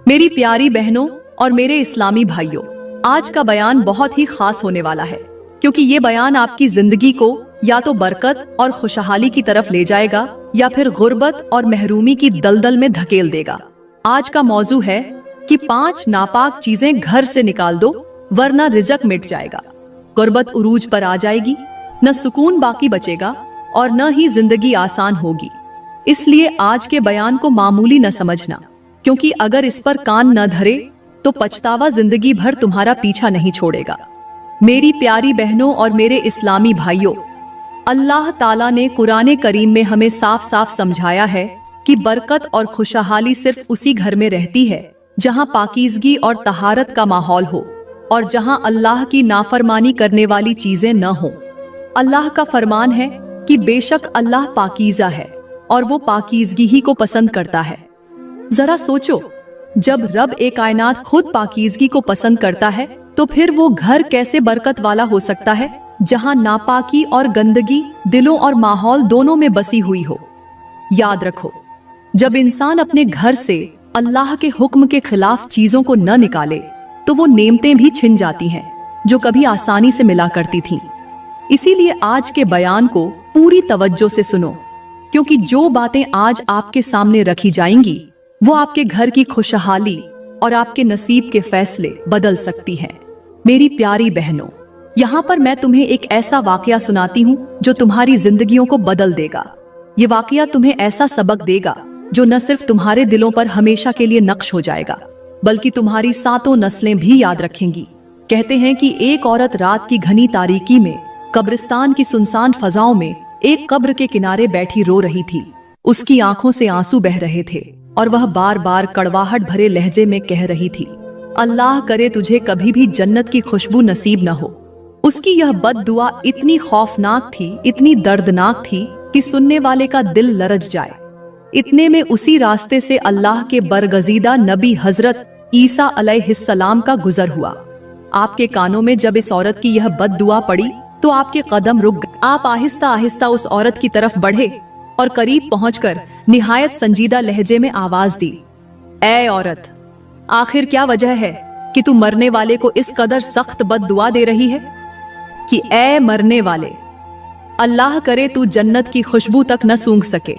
मेरी प्यारी बहनों और मेरे इस्लामी भाइयों, आज का बयान बहुत ही खास होने वाला है, क्योंकि ये बयान आपकी जिंदगी को या तो बरकत और खुशहाली की तरफ ले जाएगा या फिर गुर्बत और महरूमी की दलदल में धकेल देगा। आज का मौजू है कि 5 नापाक चीजें घर से निकाल दो, वरना रिज़्क मिट जाएगा, गुर्बत उरूज पर आ जाएगी, न सुकून बाकी बचेगा और न ही जिंदगी आसान होगी। इसलिए आज के बयान को मामूली न समझना, क्योंकि अगर इस पर कान न धरे तो पछतावा जिंदगी भर तुम्हारा पीछा नहीं छोड़ेगा। मेरी प्यारी बहनों और मेरे इस्लामी भाइयों, अल्लाह ताला ने कुरान करीम में हमें साफ साफ समझाया है कि बरकत और खुशहाली सिर्फ उसी घर में रहती है जहां पाकीज़गी और तहारत का माहौल हो और जहां अल्लाह की नाफरमानी करने वाली चीजें न हो। अल्लाह का फरमान है कि बेशक अल्लाह पाकीज़ा है और वो पाकीज़गी ही को पसंद करता है। जरा सोचो, जब रब ए कायनात खुद पाकीज़गी को पसंद करता है तो फिर वो घर कैसे बरकत वाला हो सकता है जहां नापाकी और गंदगी दिलों और माहौल दोनों में बसी हुई हो। याद रखो, जब इंसान अपने घर से अल्लाह के हुक्म के खिलाफ चीजों को न निकाले तो वो नेमतें भी छिन जाती हैं जो कभी आसानी से मिला करती थीं। इसीलिए आज के बयान को पूरी तवज्जो से सुनो, क्योंकि जो बातें आज आपके सामने रखी जाएंगी वो आपके घर की खुशहाली और आपके नसीब के फैसले बदल सकती हैं। मेरी प्यारी बहनों, यहाँ पर मैं तुम्हें एक ऐसा वाकया सुनाती हूँ जो तुम्हारी जिंदगियों को बदल देगा। ये वाकया तुम्हें ऐसा सबक देगा जो न सिर्फ तुम्हारे दिलों पर हमेशा के लिए नक्श हो जाएगा, बल्कि तुम्हारी 7 नस्लें भी याद रखेंगी। कहते हैं कि एक औरत रात की घनी तारीकी में कब्रिस्तान की सुनसान फजाओं में एक कब्र के किनारे बैठी रो रही थी। उसकी आंखों से आंसू बह रहे थे और वह बार बार कड़वाहट भरे लहजे में कह रही थी, अल्लाह करे तुझे कभी भी जन्नत की खुशबू नसीब न हो। उसकी यह बददुआ इतनी खौफनाक थी, इतनी दर्दनाक थी कि सुनने वाले का दिल लरज जाए। इतने में उसी रास्ते से अल्लाह के बरगजीदा नबी हजरत ईसा अलैहिस्सलाम का गुजर हुआ। आपके कानों में जब इस औरत की यह बददुआ पड़ी तो आपके कदम रुक गए। आप आहिस्ता आहिस्ता उस औरत की तरफ बढ़े और करीब पहुंचकर निहायत संजीदा लहजे में आवाज दी, ऐ औरत, आखिर क्या वजह है कि तू मरने वाले को इस कदर सख्त बददुआ दे रही है कि ऐ मरने वाले, अल्लाह करे तू जन्नत की खुशबू तक न सूंघ सके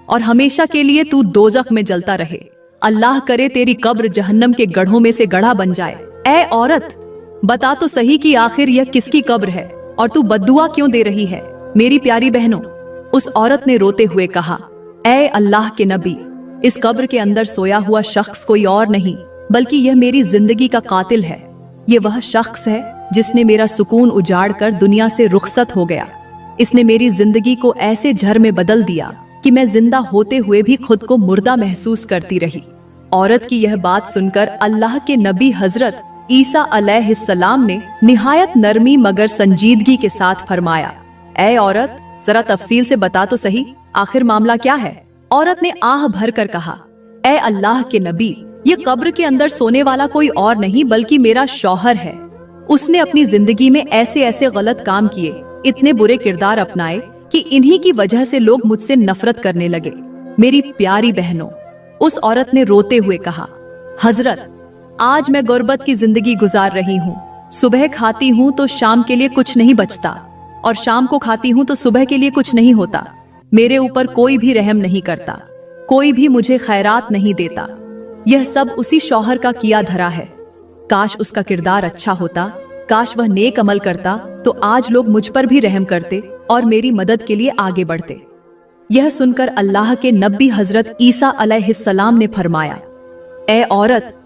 और हमेशा के लिए तू दोजख में जलता रहे। अल्लाह करे तेरी कब्र जहन्नम के गढ़ों में से गढ़ा बन जाए। ऐ औरत, बता तो सही कि आखिर यह किसकी कब्र है और तू बददुआ क्यों दे रही है। मेरी प्यारी बहनों, उस औरत ने रोते हुए कहा, ऐ अल्लाह के नबी, इस कब्र के अंदर सोया हुआ शख्स कोई और नहीं बल्कि यह मेरी जिंदगी का कातिल है। ये वह शख्स है जिसने मेरा सुकून उजाड़ कर दुनिया से रुखसत हो गया। इसने मेरी जिंदगी को ऐसे झर में बदल दिया कि मैं जिंदा होते हुए भी खुद को मुर्दा महसूस करती रही। औरत की यह बात सुनकर अल्लाह के नबी हजरत ईसा अलैहिस्सलाम ने निहायत नरमी मगर संजीदगी के साथ फरमाया, ऐ औरत, जरा तफसील से बता तो सही, आखिर मामला क्या है। औरत ने आह भर कर कहा, ऐ अल्लाह के नबी, ये कब्र के अंदर सोने वाला कोई और नहीं बल्कि मेरा शौहर है। उसने अपनी जिंदगी में ऐसे ऐसे गलत काम किए, इतने बुरे किरदार अपनाए कि इन्हीं की वजह से लोग मुझसे नफरत करने लगे। मेरी प्यारी बहनों, उस औरत ने रोते हुए कहा, हजरत, आज मैं गुर्बत की जिंदगी गुजार रही हूँ। सुबह खाती हूँ तो शाम के लिए कुछ नहीं बचता और शाम को खाती हूँ तो सुबह के लिए कुछ नहीं होता। मेरे ऊपर कोई भी रहम नहीं करता, कोई भी मुझे खैरात नहीं देता। यह सब उसी शौहर का किया धरा है। काश उसका किरदार अच्छा होता, काश वह नेक अमल करता तो आज लोग मुझ पर भी रहम करते और मेरी मदद के लिए आगे बढ़ते। यह सुनकर अल्लाह के नबी हजरत ईसा अलैहिस्सलाम ने फरमाया, ऐ औरत,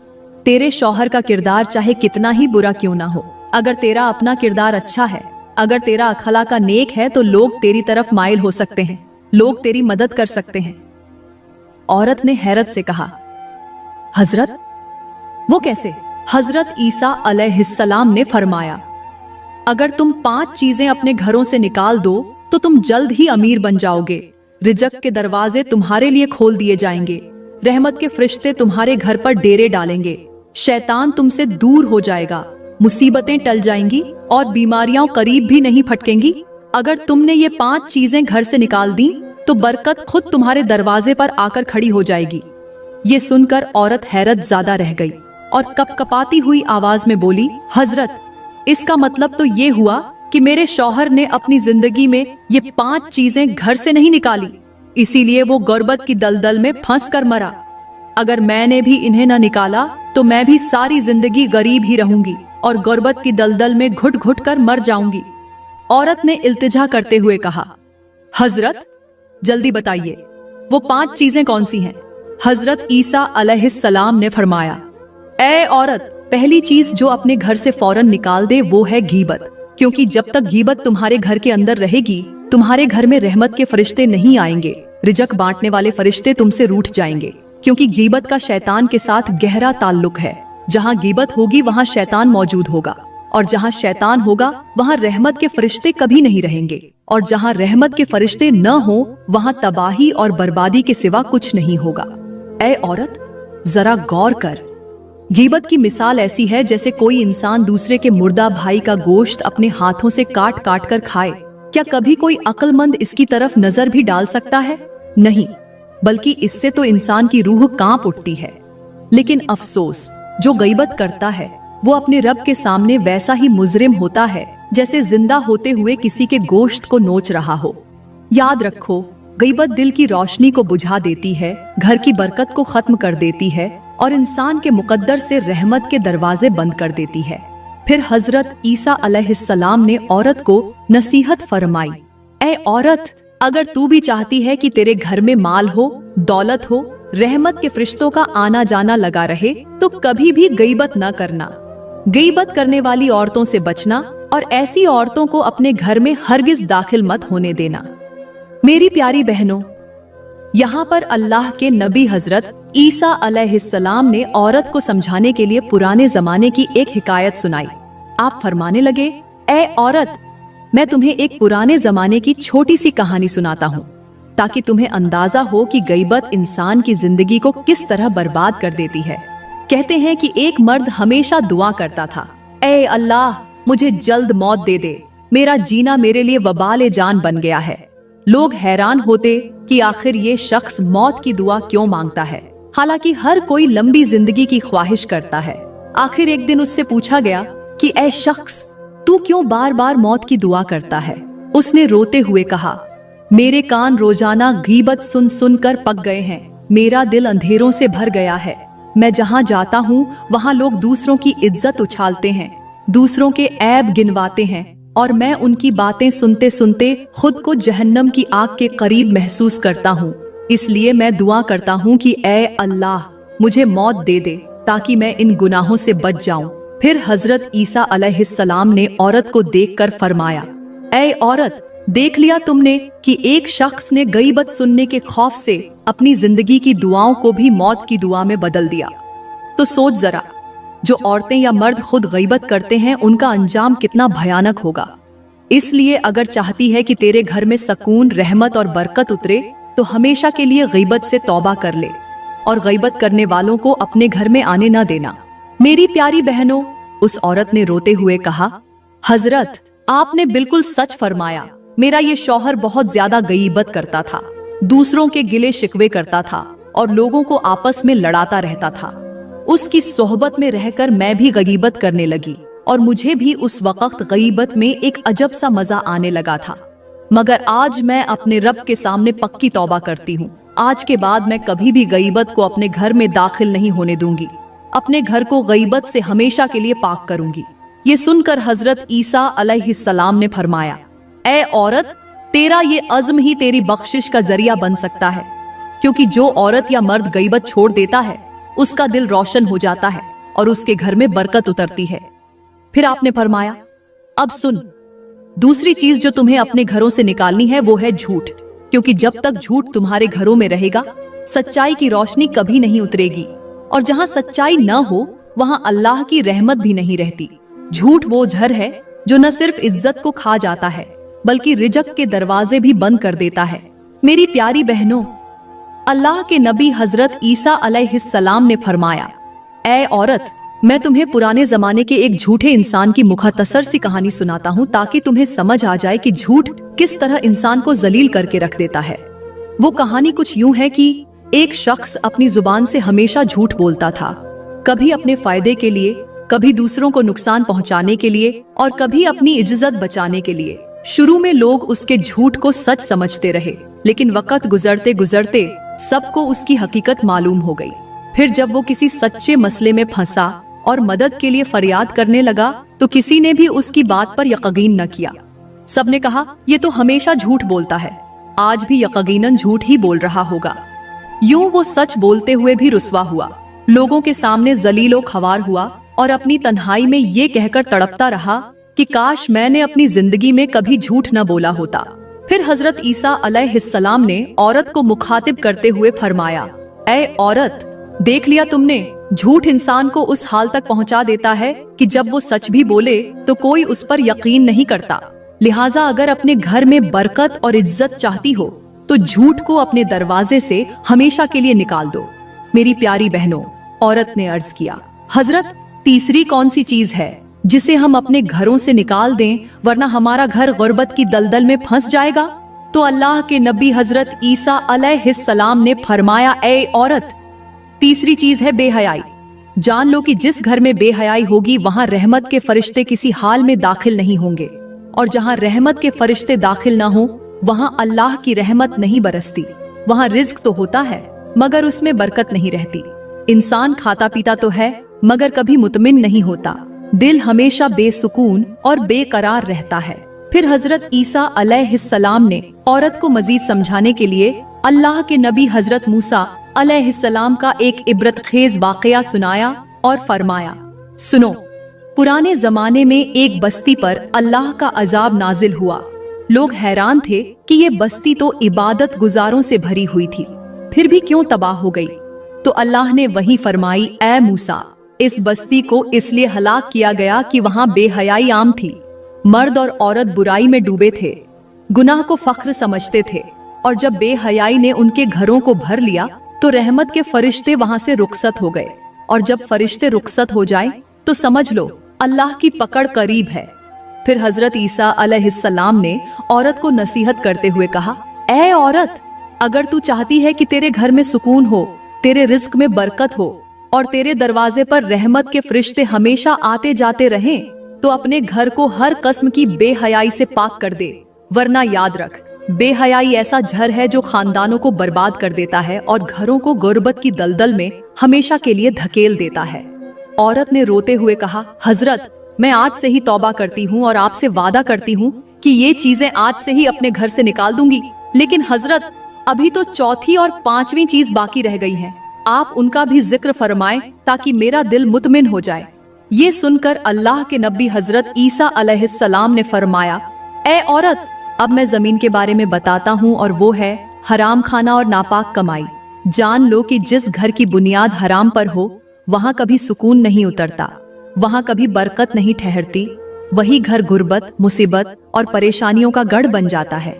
तेरे शौहर का किरदार चाहे कितना ही बुरा क्यों ना हो, अगर तेरा अपना किरदार अच्छा है, अगर तेरा अखला का नेक है तो लोग तेरी तरफ माइल हो सकते हैं, लोग तेरी मदद कर सकते हैं। औरत ने हैरत से कहा, हजरत, वो कैसे। हजरत ईसा अलैहिस्सलाम ने फरमाया, अगर तुम 5 चीजें अपने घरों से निकाल दो तो तुम जल्द ही अमीर बन जाओगे। रिज़्क के दरवाजे तुम्हारे लिए खोल दिए जाएंगे, रहमत के फरिश्ते तुम्हारे घर पर डेरे डालेंगे, शैतान तुमसे दूर हो जाएगा, मुसीबतें टल जाएंगी और बीमारियां करीब भी नहीं फटकेंगी। अगर तुमने ये 5 चीजें घर से निकाल दी तो बरकत खुद तुम्हारे दरवाजे पर आकर खड़ी हो जाएगी। ये सुनकर औरत हैरत ज़्यादा रह गई और कपकपाती हुई आवाज में बोली, हजरत, इसका मतलब तो ये हुआ कि मेरे शौहर ने अपनी जिंदगी में ये 5 चीजें घर से नहीं निकाली, इसीलिए वो गुर्बत की दलदल में फंस कर मरा। अगर मैंने भी इन्हें न निकाला तो मैं भी सारी जिंदगी गरीब ही रहूंगी और गुर्बत की दलदल में घुट घुट कर मर जाऊंगी। औरत ने इल्तिजा करते हुए कहा, हजरत, जल्दी बताइए वो 5 चीजें कौन सी हैं? हजरत ईसा अलैहिस्सलाम ने फरमाया, ऐ औरत, पहली चीज जो अपने घर से फौरन निकाल दे वो है गीबत, क्योंकि जब तक गीबत तुम्हारे घर के अंदर रहेगी तुम्हारे घर में रहमत के फरिश्ते नहीं आएंगे, रिजक बांटने वाले फरिश्ते तुमसे रूठ जाएंगे, क्योंकि गीबत का शैतान के साथ गहरा ताल्लुक है। जहाँ गीबत होगी वहाँ शैतान मौजूद होगा, और जहाँ शैतान होगा वहाँ रहमत के फरिश्ते कभी नहीं रहेंगे, और जहाँ रहमत के फरिश्ते न हो वहाँ तबाही और बर्बादी के सिवा कुछ नहीं होगा। ऐ औरत, जरा गौर कर, गीबत की मिसाल ऐसी है जैसे कोई इंसान दूसरे के मुर्दा भाई का गोश्त अपने हाथों से काट काट कर खाए। क्या कभी कोई अक्लमंद इसकी तरफ नजर भी डाल सकता है? नहीं, बल्कि इससे तो इंसान की रूह कांप उठती है। लेकिन अफसोस, जो गीबत करता है वो अपने रब के सामने वैसा ही मुजरिम होता है जैसे जिंदा होते हुए किसी के गोश्त को नोच रहा हो। याद रखो, गीबत दिल की रोशनी को बुझा देती है, घर की बरकत को खत्म कर देती है और इंसान के मुकद्दर से रहमत के दरवाजे बंद कर देती है। फिर हजरत ईसा अलैहिस्सलाम ने औरत को नसीहत फरमाई, ऐ औरत, अगर तू भी चाहती है कि तेरे घर में माल हो, दौलत हो, रहमत के फरिश्तों का आना जाना लगा रहे, तो कभी भी गीबत न करना। गीबत करने वाली औरतों से बचना और ऐसी औरतों को अपने घर में हरगिज दाखिल मत होने देना। मेरी प्यारी बहनों, यहाँ पर अल्लाह के नबी हजरत ईसा अलैहिस्सलाम ने औरत को समझाने के लिए पुराने जमाने की एक हिकायत सुनाई। आप फरमाने लगे, ऐ औरत, मैं तुम्हें एक पुराने जमाने की छोटी सी कहानी सुनाता हूँ, ताकि तुम्हें अंदाजा हो कि गीबत इंसान की जिंदगी को किस तरह बर्बाद कर देती है। कहते हैं कि एक मर्द हमेशा दुआ करता था, ऐ अल्लाह, मुझे जल्द मौत दे दे, मेरा जीना मेरे लिए वबाल जान बन गया है। लोग हैरान होते कि आखिर ये शख्स मौत की दुआ क्यों मांगता है, हालांकि हर कोई लंबी जिंदगी की ख्वाहिश करता है। आखिर एक दिन उससे पूछा गया कि ऐ शख्स, तू क्यों बार बार मौत की दुआ करता है? उसने रोते हुए कहा, मेरे कान रोजाना गीबत सुन सुन कर पक गए हैं, मेरा दिल अंधेरों से भर गया है। मैं जहाँ जाता हूँ वहाँ लोग दूसरों की इज्जत उछालते हैं, दूसरों के ऐब गिनवाते हैं, और मैं उनकी बातें सुनते सुनते खुद को जहन्नम की आग के करीब महसूस करता हूँ। इसलिए मैं दुआ करता हूँ कि ऐ अल्लाह, मुझे मौत दे दे ताकि मैं इन गुनाहों से बच जाऊं। फिर हजरत ईसा अलैहिस्सलाम ने औरत को देखकर फरमाया, ऐ औरत, देख लिया तुमने कि एक शख्स ने गीबत सुनने के खौफ से अपनी जिंदगी की दुआओं को भी मौत की दुआ में बदल दिया। तो सोच जरा, जो औरतें या मर्द खुद गीबत करते हैं उनका अंजाम कितना भयानक होगा। इसलिए अगर चाहती है कि तेरे घर में सकून, रहमत और बरकत उतरे, तो हमेशा के लिए गीबत से तौबा कर ले और गीबत करने वालों को अपने घर में आने न देना। मेरी प्यारी बहनों, उस औरत ने रोते हुए कहा, हजरत, आपने बिल्कुल सच फरमाया। मेरा ये शौहर बहुत ज्यादा गीबत करता था, दूसरों के गिले शिकवे करता था और लोगों को आपस में लड़ाता रहता था। उसकी सोहबत में रहकर मैं भी गीबत करने लगी और मुझे भी उस वक्त गीबत में एक अजब सा मजा आने लगा था। मगर आज मैं अपने रब के सामने पक्की तौबा करती हूँ। आज के बाद मैं कभी भी गीबत को अपने घर में दाखिल नहीं होने दूंगी। अपने घर को गीबत से हमेशा के लिए पाक करूंगी। ये सुनकर हजरत ईसा अलैहिस्सलाम ने फरमाया, ऐ औरत, तेरा ये अज़्म ही तेरी बख्शिश का जरिया बन सकता है, क्योंकि जो औरत या मर्द गीबत छोड़ देता है उसका दिल रोशन हो जाता है और उसके घर में बरकत उतरती है। फिर आपने फरमाया, अब सुन, दूसरी चीज जो तुम्हें अपने घरों से निकालनी है वो है झूठ, क्योंकि जब तक झूठ तुम्हारे घरों में रहेगा सच्चाई की रोशनी कभी नहीं उतरेगी, और जहाँ सच्चाई न हो वहाँ अल्लाह की रहमत भी नहीं रहती। झूठ वो जहर है जो न सिर्फ इज्जत को खा जाता है बल्कि रिजक के दरवाजे भी बंद कर देता है। मेरी प्यारी बहनों, अल्लाह के नबी हजरत ईसा अलैहिस्सलाम ने फरमाया, ऐ औरत, मैं तुम्हें पुराने जमाने के एक झूठे इंसान की मुख्तसर सी कहानी सुनाता हूँ ताकि तुम्हें समझ आ जाए कि झूठ किस तरह इंसान को जलील करके रख देता है। वो कहानी कुछ यूं है कि एक शख्स अपनी जुबान से हमेशा झूठ बोलता था, कभी अपने फायदे के लिए, कभी दूसरों को नुकसान पहुंचाने के लिए और कभी अपनी इज्जत बचाने के लिए। शुरू में लोग उसके झूठ को सच समझते रहे, लेकिन वक्त गुजरते गुजरते सबको उसकी हकीकत मालूम हो गई। फिर जब वो किसी सच्चे मसले में फंसा और मदद के लिए फरियाद करने लगा तो किसी ने भी उसकी बात पर यकीन न किया। सबने कहा, ये तो हमेशा झूठ बोलता है, आज भी यकीनन झूठ ही बोल रहा होगा। यूं वो सच बोलते हुए भी रुस्वा हुआ, लोगों के सामने जलीलो खवार हुआ और अपनी तन्हाई में ये कहकर तड़पता रहा कि काश मैंने अपनी जिंदगी में कभी झूठ न बोला होता। फिर हजरत ईसा अलैहिस्सलाम ने औरत को मुखातिब करते हुए फरमाया, ऐ औरत, देख लिया तुमने, झूठ इंसान को उस हाल तक पहुंचा देता है कि जब वो सच भी बोले तो कोई उस पर यकीन नहीं करता। लिहाजा अगर अपने घर में बरकत और इज्जत चाहती हो तो झूठ को अपने दरवाजे से हमेशा के लिए निकाल दो। मेरी प्यारी बहनों, औरत ने अर्ज किया, हजरत, तीसरी कौन सी चीज है जिसे हम अपने घरों से निकाल दें वरना हमारा घर गुर्बत की दलदल में फंस जाएगा? तो अल्लाह के नबी हजरत ईसा अलैहिस्सलाम ने फरमाया, ऐ औरत, तीसरी चीज है बेहयाई। जान लो कि जिस घर में बेहयाई होगी वहां रहमत के फरिश्ते किसी हाल में दाखिल नहीं होंगे, और जहां रहमत के फरिश्ते दाखिल ना हो वहां अल्लाह की रहमत नहीं बरसती। वहां रिज्क तो होता है मगर उसमें बरकत नहीं रहती। इंसान खाता पीता तो है मगर कभी मुतमिन नहीं होता, दिल हमेशा बेसुकून और बेकरार रहता है। फिर हजरत ईसा अलैहिस्सलाम ने औरत को मजीद समझाने के लिए अल्लाह के नबी हजरत मूसा अलैहिस्सलाम का एक इबरत खेज वाकया सुनाया और फरमाया, सुनो, पुराने जमाने में एक बस्ती पर अल्लाह का अजाब नाजिल हुआ। लोग हैरान थे कि ये बस्ती तो इबादत गुजारों से भरी हुई थी, फिर भी क्यों तबाह हो गई? तो अल्लाह ने वही फरमाई, ऐ मूसा, इस बस्ती को इसलिए हलाक किया गया कि वहाँ बेहयाई आम थी। मर्द और औरत बुराई में डूबे थे, गुनाह को फख्र समझते थे, और जब बेहयाई ने उनके घरों को भर लिया तो रहमत के फरिश्ते वहाँ से रुखसत हो गए, और जब फरिश्ते रुखसत हो जाए तो समझ लो अल्लाह की पकड़ करीब है। फिर हजरत ईसा अलैहिस्सलाम ने औरत को नसीहत करते हुए कहा, ऐ औरत, अगर तू चाहती है कि तेरे घर में सुकून हो, तेरे रिज्क में बरकत हो और तेरे दरवाजे पर रहमत के फरिश्ते हमेशा आते जाते रहें, तो अपने घर को हर किस्म की बेहयाई से पाक कर दे। वरना याद रख, बेहयाई ऐसा जहर है जो खानदानों को बर्बाद कर देता है और घरों को गुर्बत की दलदल में हमेशा के लिए धकेल देता है। औरत ने रोते हुए कहा, हजरत, मैं आज से ही तौबा करती हूँ और आपसे वादा करती हूँ कि ये चीजें आज से ही अपने घर से निकाल दूंगी। लेकिन हजरत, अभी तो चौथी और पांचवी चीज बाकी रह गई है, आप उनका भी जिक्र फरमाएं ताकि मेरा दिल मुतमिन हो जाए। ये सुनकर अल्लाह के नबी हजरत ईसा अलैहिस्सलाम ने फरमाया, ऐ औरत, अब मैं जमीन के बारे में बताता हूँ, और वो है हराम खाना और नापाक कमाई। जान लो कि जिस घर की बुनियाद हराम पर हो वहाँ कभी सुकून नहीं उतरता, वहाँ कभी बरकत नहीं ठहरती, वही घर गुर्बत, मुसीबत और परेशानियों का गढ़ बन जाता है।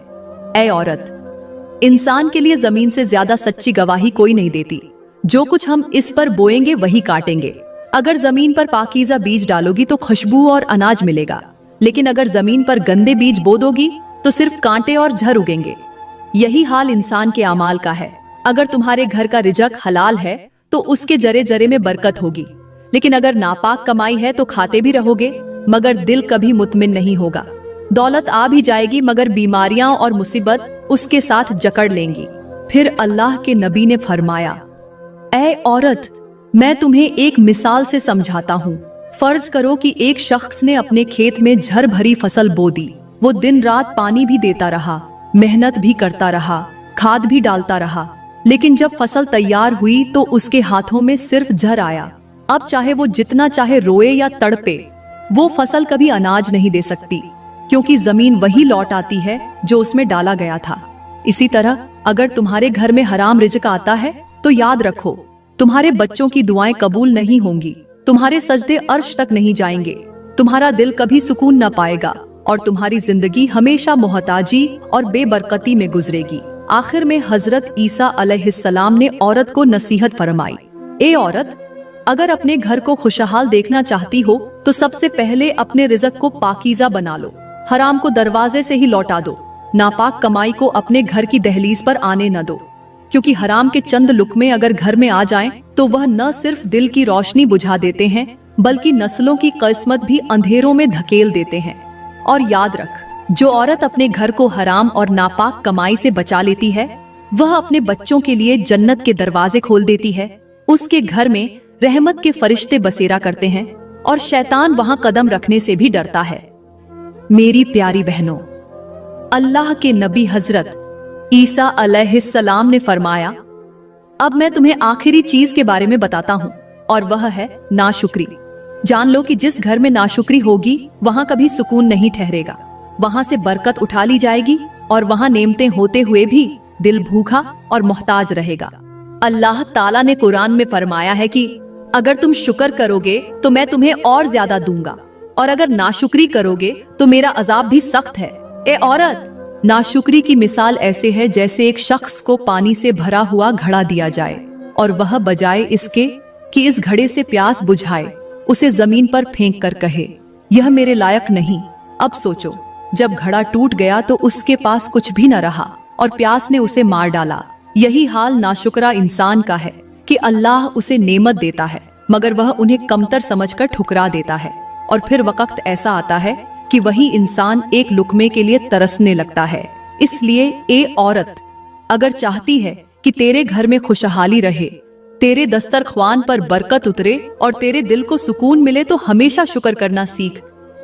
ऐ औरत, इंसान के लिए जमीन से ज्यादा सच्ची गवाही कोई नहीं देती। जो कुछ हम इस पर बोएंगे वही काटेंगे। अगर जमीन पर पाकीज़ा बीज डालोगी तो खुशबू और अनाज मिलेगा, लेकिन अगर जमीन पर गंदे बीज बो दोगी तो सिर्फ कांटे और झर उगेंगे। यही हाल इंसान के अमाल का है। अगर तुम्हारे घर का रिजक हलाल है तो उसके जरे जरे में बरकत होगी, लेकिन अगर नापाक कमाई है तो खाते भी रहोगे मगर दिल कभी मुतमिन नहीं होगा। दौलत आ भी जाएगी मगर बीमारियां और मुसीबत उसके साथ जकड़ लेंगी। फिर अल्लाह के नबी ने फरमाया, ऐ औरत, मैं तुम्हें एक मिसाल से समझाता हूँ। फर्ज करो कि एक शख्स ने अपने खेत में झर भरी फसल बो दी। वो दिन रात पानी भी देता रहा, मेहनत भी करता रहा, खाद भी डालता रहा, लेकिन जब फसल तैयार हुई तो उसके हाथों में सिर्फ झर आया। अब चाहे वो जितना चाहे रोए या तड़पे, वो फसल कभी अनाज नहीं दे सकती, क्योंकि जमीन वही लौट आती है जो उसमें डाला गया था। इसी तरह अगर तुम्हारे घर में हराम रिज़्क आता है तो याद रखो, तुम्हारे बच्चों की दुआएं कबूल नहीं होंगी, तुम्हारे सजदे अर्श तक नहीं जाएंगे, तुम्हारा दिल कभी सुकून न पाएगा और तुम्हारी जिंदगी हमेशा मोहताजी और बेबरकती में गुजरेगी। आखिर में हजरत ईसा अलैहिस्सलाम ने औरत को नसीहत फरमाई, ए औरत, अगर अपने घर को खुशहाल देखना चाहती हो तो सबसे पहले अपने रिज़्क को पाकीज़ा बना लो। हराम को दरवाजे से ही लौटा दो, नापाक कमाई को अपने घर की दहलीज पर आने न दो, क्योंकि हराम के चंद लुकमे अगर घर में आ जाएं, तो वह न सिर्फ दिल की रोशनी बुझा देते हैं बल्कि नस्लों की किस्मत भी अंधेरों में धकेल देते हैं। और याद रख, जो औरत अपने घर को हराम और नापाक कमाई से बचा लेती है, वह अपने बच्चों के लिए जन्नत के दरवाजे खोल देती है। उसके घर में रहमत के फरिश्ते बसेरा करते हैं और शैतान वहां कदम रखने से भी डरता है। मेरी प्यारी बहनों, अल्लाह के नबी हजरत ईसा अलैहिस्सलाम ने फरमाया, अब मैं तुम्हें आखिरी चीज के बारे में बताता हूँ, और वह है नाशुक्री। जान लो कि जिस घर में नाशुक्री होगी वहां कभी सुकून नहीं ठहरेगा। वहां से बरकत उठा ली जाएगी और वहां नेमतें होते हुए भी दिल भूखा और मोहताज रहेगा। अल्लाह ताला ने कुरान में फरमाया है कि अगर तुम शुक्र करोगे तो मैं तुम्हें और ज्यादा दूंगा, और अगर नाशुक्री करोगे तो मेरा अजाब भी सख्त है। ए औरत, नाशुक्री की मिसाल ऐसे है जैसे एक शख्स को पानी से भरा हुआ घड़ा दिया जाए और वह बजाय इसके कि इस घड़े से प्यास बुझाए, उसे जमीन पर फेंक कर कहे, यह मेरे लायक नहीं। अब सोचो, जब घड़ा टूट गया तो उसके पास कुछ भी न रहा और प्यास ने उसे मार डाला। यही हाल नाशुक्रा इंसान का है कि अल्लाह उसे नेमत देता है मगर वह उन्हें कमतर समझकर ठुकरा देता है, और फिर वक्त ऐसा आता है कि वही इंसान एक लुकमे के लिए तरसने लगता है। इसलिए ए औरत, अगर चाहती है कि तेरे घर में खुशहाली रहे, तेरे दस्तरख्वान पर बरकत उतरे और तेरे दिल को सुकून मिले, तो हमेशा शुक्र करना सीख,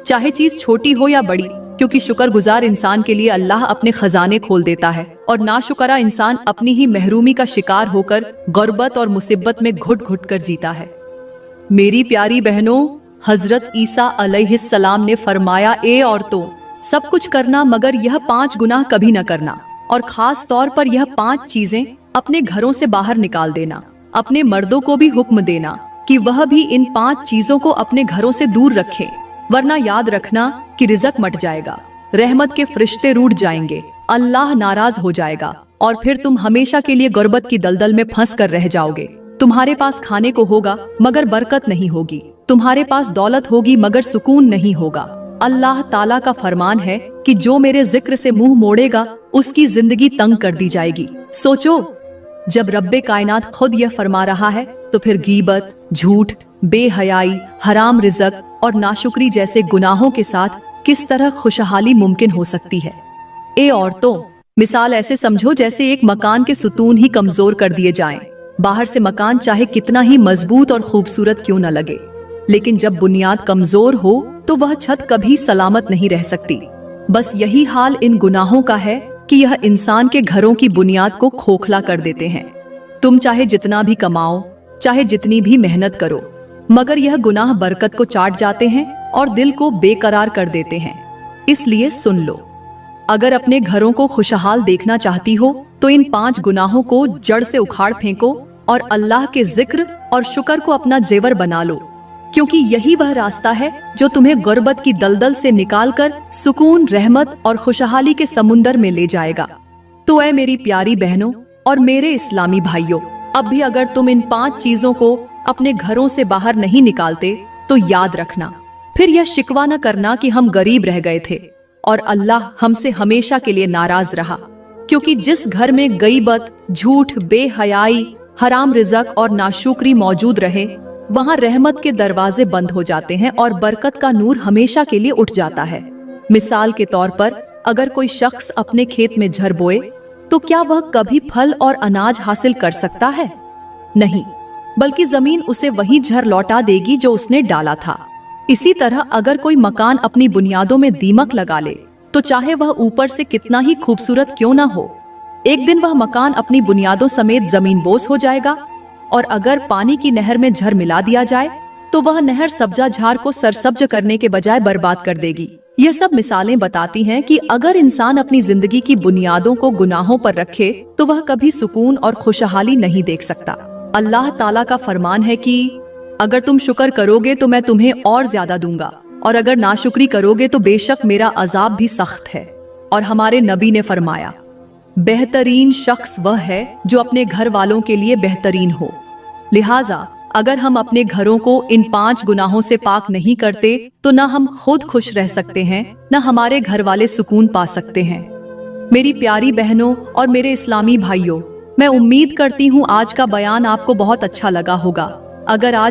चाहे चीज छोटी हो या बड़ी, क्योंकि शुक्रगुजार इंसान के लिए अल्लाह अपने खजाने खोल देता है और नाशुक्रा इंसान अपनी ही महरूमी का शिकार होकर गुर्बत और मुसीबत में घुट घुट कर जीता है। मेरी प्यारी बहनों, हजरत ईसा अलैहिस्सलाम ने फरमाया, ए औरतों, सब कुछ करना मगर यह 5 गुनाह कभी न करना, और खास तौर पर यह 5 चीजें अपने घरों से बाहर निकाल देना। अपने मर्दों को भी हुक्म देना कि वह भी इन 5 चीजों को अपने घरों से दूर रखें, वरना याद रखना कि रिज़्क मट जाएगा, रहमत के फरिश्ते रूठ जाएंगे, अल्लाह नाराज हो जाएगा और फिर तुम हमेशा के लिए गुर्बत की दलदल में फंस कर रह जाओगे। तुम्हारे पास खाने को होगा मगर बरकत नहीं होगी, तुम्हारे पास दौलत होगी मगर सुकून नहीं होगा। अल्लाह ताला का फरमान है कि जो मेरे जिक्र से मुंह मोड़ेगा उसकी जिंदगी तंग कर दी जाएगी। सोचो, जब रब्बे कायनात खुद यह फरमा रहा है तो फिर गीबत, झूठ, बेहयाई, हराम रिज़्क और नाशुक्री जैसे गुनाहों के साथ किस तरह खुशहाली मुमकिन हो सकती है। ए औरतों, मिसाल ऐसे समझो जैसे एक मकान के सुतून ही कमजोर कर दिए जाएं। बाहर से मकान चाहे कितना ही मजबूत और खूबसूरत क्यों न लगे, लेकिन जब बुनियाद कमजोर हो तो वह छत कभी सलामत नहीं रह सकती। बस यही हाल इन गुनाहों का है कि यह इंसान के घरों की बुनियाद को खोखला कर देते हैं। तुम चाहे जितना भी कमाओ, चाहे जितनी भी मेहनत करो, मगर यह गुनाह बरकत को चाट जाते हैं और दिल को बेकरार कर देते हैं। इसलिए सुन लो, अगर अपने घरों को खुशहाल देखना चाहती हो तो इन 5 गुनाहों को जड़ से उखाड़ फेंको और अल्लाह के जिक्र और शुक्र को अपना जेवर बना लो, क्योंकि यही वह रास्ता है जो तुम्हें गुर्बत की दलदल से निकालकर सुकून, रहमत और खुशहाली के समुंदर में ले जाएगा। तो ऐ मेरी प्यारी बहनों और मेरे इस्लामी भाइयों, अब भी अगर तुम इन 5 चीजों को अपने घरों से बाहर नहीं निकालते तो याद रखना, फिर यह शिकवा न करना कि हम गरीब रह गए थे और अल्लाह हमसे हमेशा के लिए नाराज रहा, क्योंकि जिस घर में गईबत, झूठ, बेहयाई, हराम रिज़्क और नाशुक्री मौजूद रहे, वहां रहमत के दरवाजे बंद हो जाते हैं और बरकत का नूर हमेशा के लिए उठ जाता है। मिसाल के तौर पर, अगर कोई शख्स अपने खेत में झर बोए तो क्या वह कभी फल और अनाज हासिल कर सकता है? नहीं, बल्कि जमीन उसे वही झर लौटा देगी जो उसने डाला था। इसी तरह अगर कोई मकान अपनी बुनियादों में दीमक लगा ले तो चाहे वह ऊपर से कितना ही खूबसूरत क्यों ना हो, एक दिन वह मकान अपनी बुनियादों समेत जमीन बोस हो जाएगा। और अगर पानी की नहर में झर मिला दिया जाए तो वह नहर सब्जा झाड़ को सरसब्ज करने के बजाय बर्बाद कर देगी। यह सब मिसालें बताती हैं कि अगर इंसान अपनी जिंदगी की बुनियादों को गुनाहों पर रखे तो वह कभी सुकून और खुशहाली नहीं देख सकता। अल्लाह ताला का फरमान है कि अगर तुम शुक्र करोगे तो मैं तुम्हें और ज्यादा दूंगा, और अगर नाशुक्री करोगे तो बेशक मेरा अजाब भी सख्त है। और हमारे नबी ने फरमाया, बेहतरीन शख्स वह है जो अपने घर वालों के लिए बेहतरीन हो। लिहाजा अगर हम अपने घरों को इन 5 गुनाहों से पाक नहीं करते तो न हम खुद खुश रह सकते हैं, न हमारे घर वाले सुकून पा सकते हैं। मेरी प्यारी बहनों और मेरे इस्लामी भाइयों, मैं उम्मीद करती हूँ आज का बयान आपको बहुत अच्छा लगा होगा। अगर आज